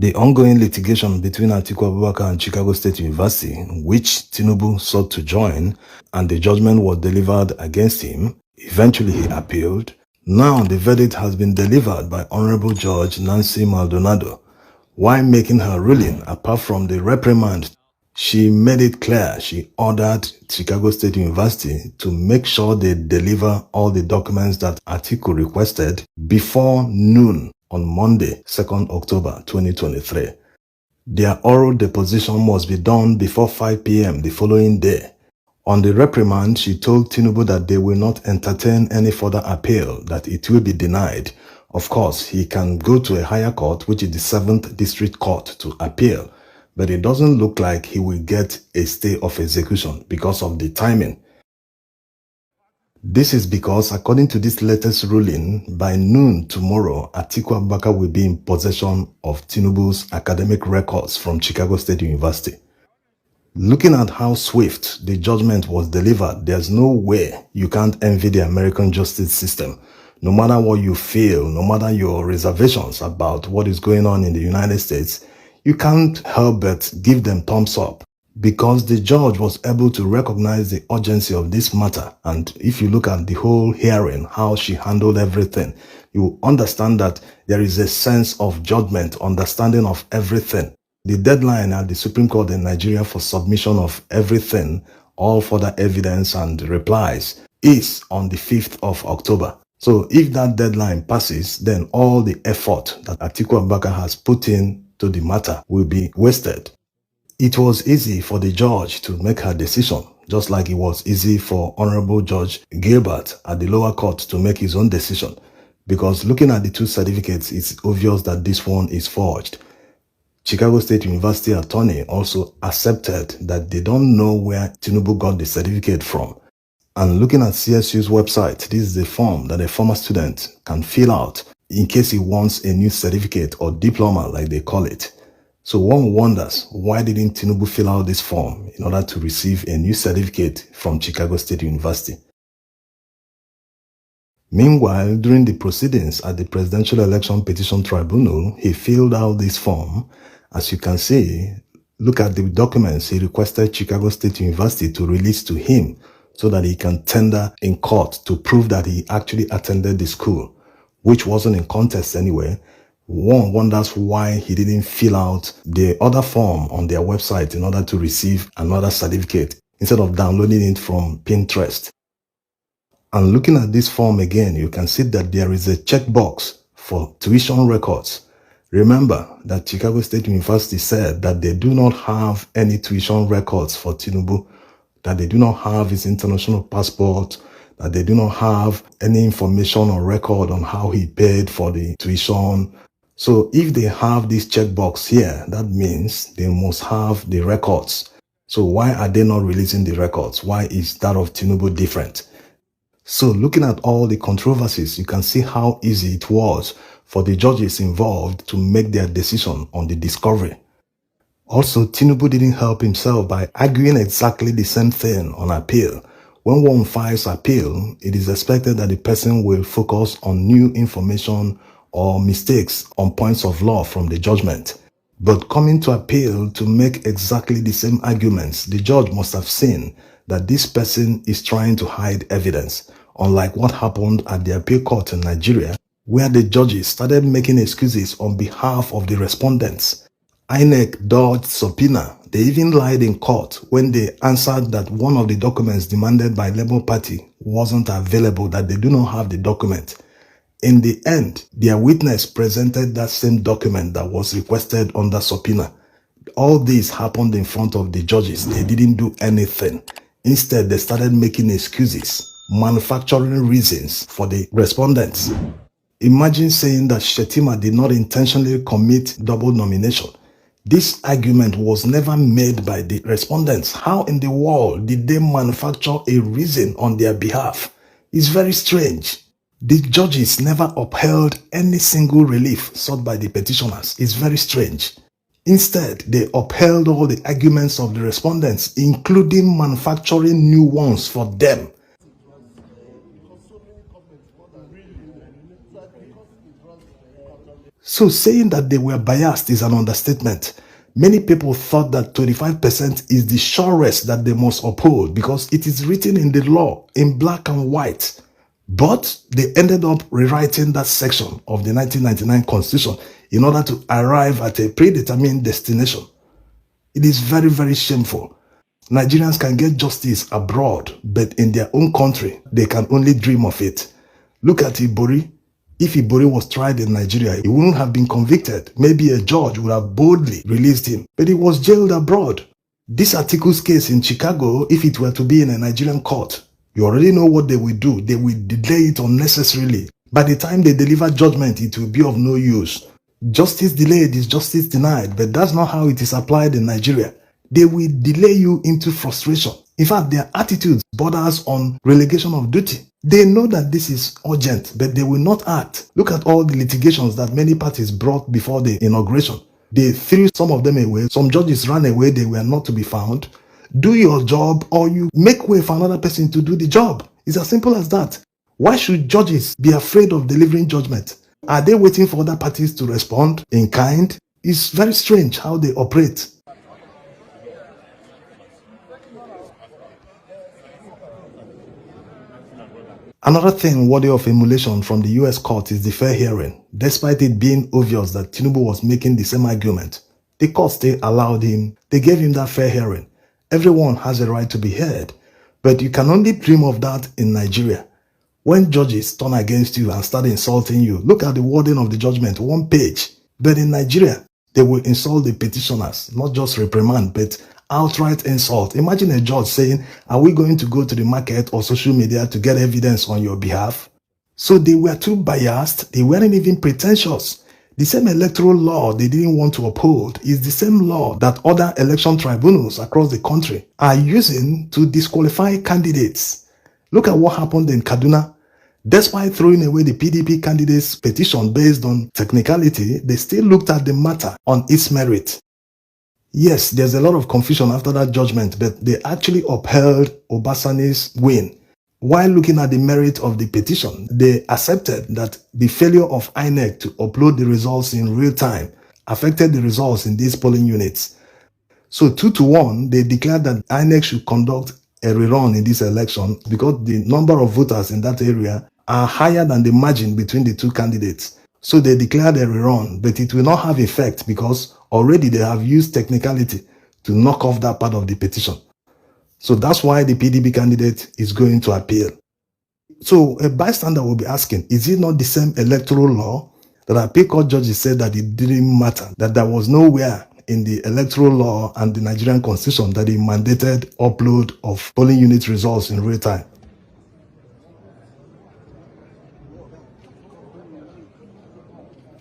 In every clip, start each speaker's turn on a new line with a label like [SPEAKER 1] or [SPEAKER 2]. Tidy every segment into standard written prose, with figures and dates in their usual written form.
[SPEAKER 1] The ongoing litigation between Atiku Abubakar and Chicago State University, which Tinubu sought to join, and the judgment was delivered against him, eventually he appealed. Now the verdict has been delivered by Honorable Judge Nancy Maldonado. While making her ruling, apart from the reprimand, she made it clear she ordered Chicago State University to make sure they deliver all the documents that Atiku requested before noon on Monday, 2nd October 2023. Their oral deposition must be done before 5 p.m. the following day. On the reprimand, she told Tinubu that they will not entertain any further appeal, that it will be denied. Of course, he can go to a higher court, which is the 7th District Court, to appeal, but it doesn't look like he will get a stay of execution because of the timing. This is because, according to this latest ruling, by noon tomorrow, Atiku Abubakar will be in possession of Tinubu's academic records from Chicago State University. Looking at how swift the judgment was delivered, there's no way you can't envy the American justice system. No matter what you feel, no matter your reservations about what is going on in the United States, you can't help but give them thumbs up, because the judge was able to recognize the urgency of this matter. And if you look at the whole hearing, how she handled everything, you understand that there is a sense of judgment, understanding of everything. The deadline at the Supreme Court in Nigeria for submission of everything, all further evidence and replies, is on the 5th of October. So if that deadline passes, then all the effort that Atiku Abubakar has put in to the matter will be wasted. It was easy for the judge to make her decision, just like it was easy for Honorable Judge Gilbert at the lower court to make his own decision. Because looking at the two certificates, it's obvious that this one is forged. Chicago State University attorney also accepted that they don't know where Tinubu got the certificate from. And looking at CSU's website, this is the form that a former student can fill out in case he wants a new certificate or diploma, like they call it. So one wonders, why didn't Tinubu fill out this form in order to receive a new certificate from Chicago State University? Meanwhile, during the proceedings at the Presidential Election Petition Tribunal, he filled out this form. As you can see, look at the documents he requested Chicago State University to release to him so that he can tender in court to prove that he actually attended the school, which wasn't in contest anyway. One wonders why he didn't fill out the other form on their website in order to receive another certificate instead of downloading it from Pinterest. And looking at this form again, you can see that there is a checkbox for tuition records. Remember that Chicago State University said that they do not have any tuition records for Tinubu, that they do not have his international passport, that they do not have any information or record on how he paid for the tuition. So if they have this checkbox here, that means they must have the records. So why are they not releasing the records? Why is that of Tinubu different? So looking at all the controversies, you can see how easy it was for the judges involved to make their decision on the discovery. Also, Tinubu didn't help himself by arguing exactly the same thing on appeal. When one files appeal, it is expected that the person will focus on new information or mistakes on points of law from the judgment. But coming to appeal to make exactly the same arguments, the judge must have seen that this person is trying to hide evidence, unlike what happened at the appeal court in Nigeria, where the judges started making excuses on behalf of the respondents. INEC dodged subpoena. They even lied in court when they answered that one of the documents demanded by Labour Party wasn't available, that they do not have the document. In the end, their witness presented that same document that was requested under subpoena. All this happened in front of the judges. They didn't do anything. Instead, they started making excuses, manufacturing reasons for the respondents. Imagine saying that Shettima did not intentionally commit double nomination. This argument was never made by the respondents. How in the world did they manufacture a reason on their behalf? It's very strange. The judges never upheld any single relief sought by the petitioners. It's very strange. Instead, they upheld all the arguments of the respondents, including manufacturing new ones for them. So saying that they were biased is an understatement. Many people thought that 25% is the surest that they must uphold because it is written in the law in black and white. But they ended up rewriting that section of the 1999 Constitution in order to arrive at a predetermined destination. It is very, very shameful. Nigerians can get justice abroad, but in their own country, they can only dream of it. Look at Ibori. If Ibori was tried in Nigeria, he wouldn't have been convicted. Maybe a judge would have boldly released him, but he was jailed abroad. This Atiku's case in Chicago, if it were to be in a Nigerian court, you already know what they will do. They will delay it unnecessarily. By the time they deliver judgment, it will be of no use. Justice delayed is justice denied, but that's not how it is applied in Nigeria. They will delay you into frustration. In fact, their attitude borders on relegation of duty. They know that this is urgent, but they will not act. Look at all the litigations that many parties brought before the inauguration. They threw some of them away. Some judges ran away. They were not to be found. Do your job or you make way for another person to do the job. It's as simple as that. Why should judges be afraid of delivering judgment? Are they waiting for other parties to respond in kind? It's very strange how they operate. Another thing worthy of emulation from the US court is the fair hearing. Despite it being obvious that Tinubu was making the same argument, the court still allowed him. They gave him that fair hearing. Everyone has a right to be heard, but you can only dream of that in Nigeria. When judges turn against you and start insulting you, look at the wording of the judgment, one page. But in Nigeria, they will insult the petitioners, not just reprimand, but outright insult. Imagine a judge saying, are we going to go to the market or social media to get evidence on your behalf? So they were too biased. They weren't even pretentious. The same electoral law they didn't want to uphold is the same law that other election tribunals across the country are using to disqualify candidates. Look at what happened in Kaduna. Despite throwing away the PDP candidate's petition based on technicality, they still looked at the matter on its merit. Yes, there's a lot of confusion after that judgment, but they actually upheld Obasani's win. While looking at the merit of the petition, they accepted that the failure of INEC to upload the results in real time affected the results in these polling units. So 2-1, they declared that INEC should conduct a rerun in this election because the number of voters in that area are higher than the margin between the two candidates. So they declared a rerun, but it will not have effect because already they have used technicality to knock off that part of the petition. So that's why the PDP candidate is going to appeal. So a bystander will be asking, is it not the same electoral law that appeal court judges said that it didn't matter, that there was nowhere in the electoral law and the Nigerian constitution that it mandated upload of polling unit results in real time?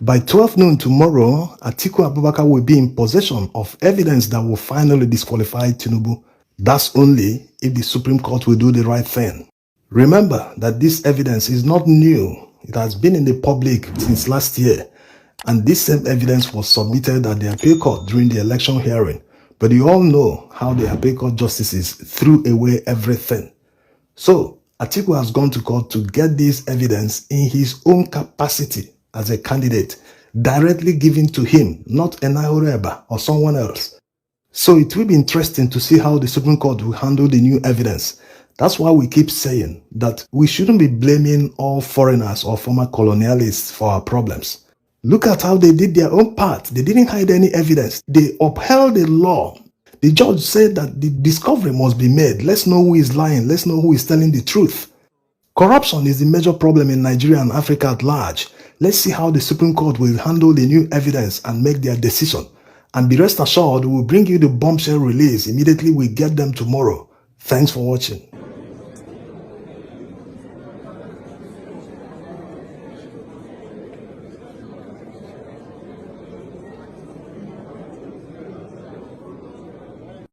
[SPEAKER 1] By 12 noon tomorrow, Atiku Abubakar will be in possession of evidence that will finally disqualify Tinubu. That's only if the Supreme Court will do the right thing. Remember that this evidence is not new. It has been in the public since last year. And this same evidence was submitted at the appeal court during the election hearing. But you all know how the appeal court justices threw away everything. So, Atiku has gone to court to get this evidence in his own capacity as a candidate, directly given to him, not Enahoreba or someone else. So it will be interesting to see how the Supreme Court will handle the new evidence. That's why we keep saying that we shouldn't be blaming all foreigners or former colonialists for our problems. Look at how they did their own part. They didn't hide any evidence. They upheld the law. The judge said that the discovery must be made. Let's know who is lying. Let's know who is telling the truth. Corruption is the major problem in Nigeria and Africa at large. Let's see how the Supreme Court will handle the new evidence and make their decision. And be rest assured, we will bring you the bombshell release immediately we get them tomorrow. Thanks for watching.